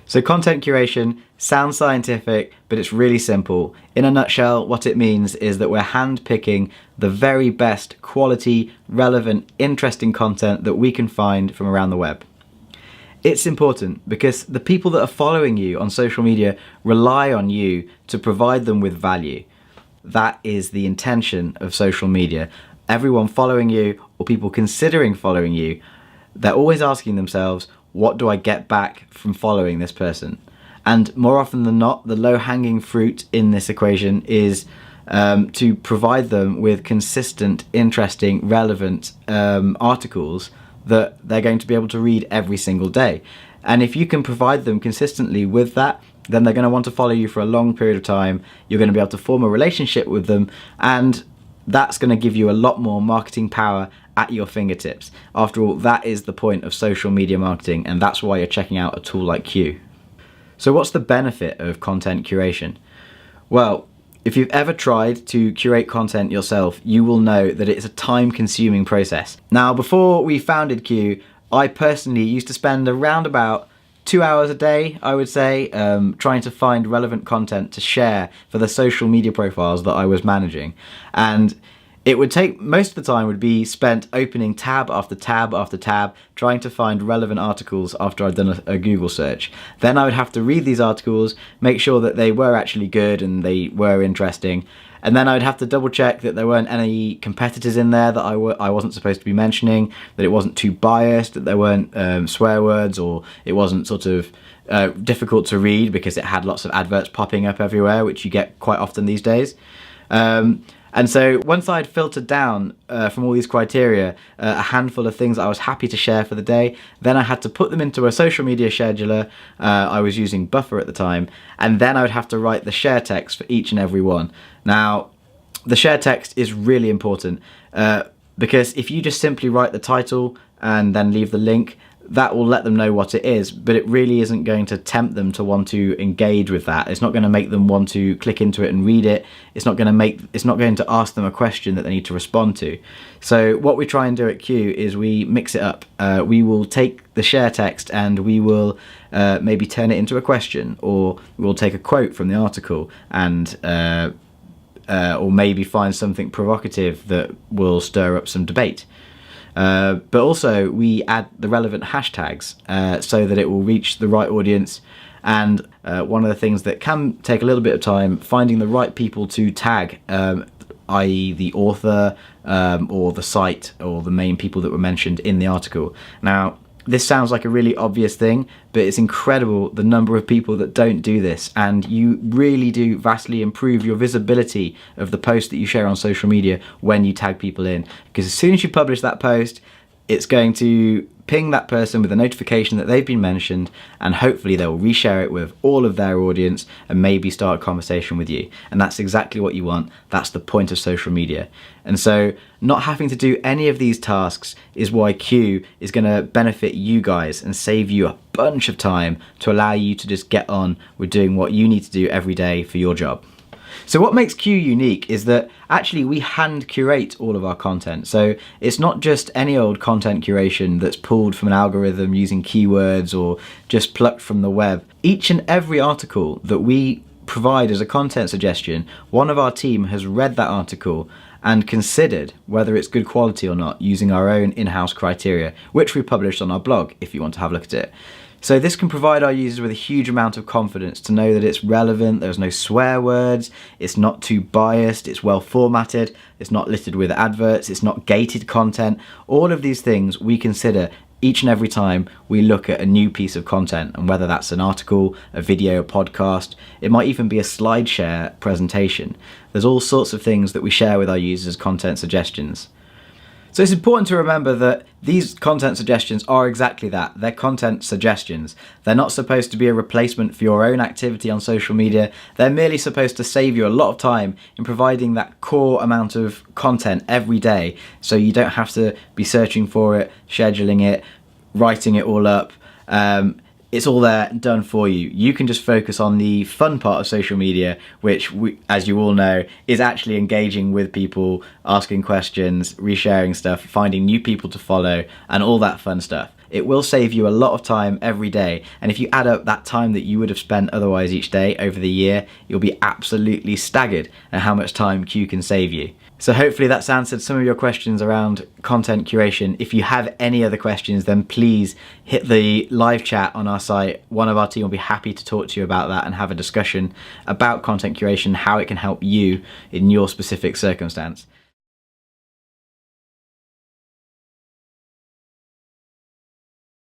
So content curation sounds scientific, but it's really simple. In a nutshell, what it means is that we're hand-picking the very best quality, relevant, interesting content that we can find from around the web. It's important because the people that are following you on social media rely on you to provide them with value. That is the intention of social media. Everyone following you, or people considering following you, they're always asking themselves, what do I get back from following this person? And more often than not, the low-hanging fruit in this equation is to provide them with consistent, interesting, relevant articles that they're going to be able to read every single day. And if you can provide them consistently with that, then they're going to want to follow you for a long period of time. You're going to be able to form a relationship with them, and that's going to give you a lot more marketing power at your fingertips. After all, that is the point of social media marketing, and that's why you're checking out a tool like Quuu. So what's the benefit of content curation? Well, if you've ever tried to curate content yourself, you will know that it's a time-consuming process. Now, before we founded Quuu, I personally used to spend around about 2 hours a day, I would say, trying to find relevant content to share for the social media profiles that I was managing. And it would take, most of the time would be spent opening tab after tab after tab, trying to find relevant articles after I'd done a Google search. Then I would have to read these articles, make sure that they were actually good and they were interesting. And then I'd have to double check that there weren't any competitors in there that I wasn't supposed to be mentioning, that it wasn't too biased, that there weren't swear words, or it wasn't sort of difficult to read because it had lots of adverts popping up everywhere, which you get quite often these days. And so once I'd filtered down from all these criteria a handful of things I was happy to share for the day, then I had to put them into a social media scheduler. I was using Buffer at the time, and then I would have to write the share text for each and every one. Now, the share text is really important because if you just simply write the title and then leave the link, that will let them know what it is, but it really isn't going to tempt them to want to engage with that. It's not going to make them want to click into it and read it. It's not going to ask them a question that they need to respond to. So what we try and do at Quuu is we mix it up. We will take the share text and we will maybe turn it into a question, or we'll take a quote from the article and or maybe find something provocative that will stir up some debate. But also we add the relevant hashtags so that it will reach the right audience. And one of the things that can take a little bit of time, finding the right people to tag, i.e. the author or the site or the main people that were mentioned in the article. Now, this sounds like a really obvious thing, but it's incredible the number of people that don't do this, and you really do vastly improve your visibility of the post that you share on social media when you tag people in. Because as soon as you publish that post, it's going to ping that person with a notification that they've been mentioned, and hopefully they'll reshare it with all of their audience and maybe start a conversation with you. And that's exactly what you want. That's the point of social media. And so not having to do any of these tasks is why Quuu is going to benefit you guys and save you a bunch of time to allow you to just get on with doing what you need to do every day for your job. So what makes Quuu unique is that actually we hand curate all of our content. So it's not just any old content curation that's pulled from an algorithm using keywords or just plucked from the web. Each and every article that we provide as a content suggestion, one of our team has read that article and considered whether it's good quality or not using our own in-house criteria, which we published on our blog if you want to have a look at it. So this can provide our users with a huge amount of confidence to know that it's relevant, there's no swear words, it's not too biased, it's well formatted, it's not littered with adverts, it's not gated content. All of these things we consider each and every time we look at a new piece of content, and whether that's an article, a video, a podcast, it might even be a SlideShare presentation. There's all sorts of things that we share with our users as content suggestions. So it's important to remember that these content suggestions are exactly that. They're content suggestions. They're not supposed to be a replacement for your own activity on social media. They're merely supposed to save you a lot of time in providing that core amount of content every day, so you don't have to be searching for it, scheduling it, writing it all up. It's all there, done for you. You can just focus on the fun part of social media, which, as you all know, is actually engaging with people, asking questions, resharing stuff, finding new people to follow, and all that fun stuff. it will save you a lot of time every day. And if you add up that time that you would have spent otherwise each day over the year, you'll be absolutely staggered at how much time Quuu can save you. So hopefully that's answered some of your questions around content curation. If you have any other questions, then please hit the live chat on our site. One of our team will be happy to talk to you about that and have a discussion about content curation, how it can help you in your specific circumstance.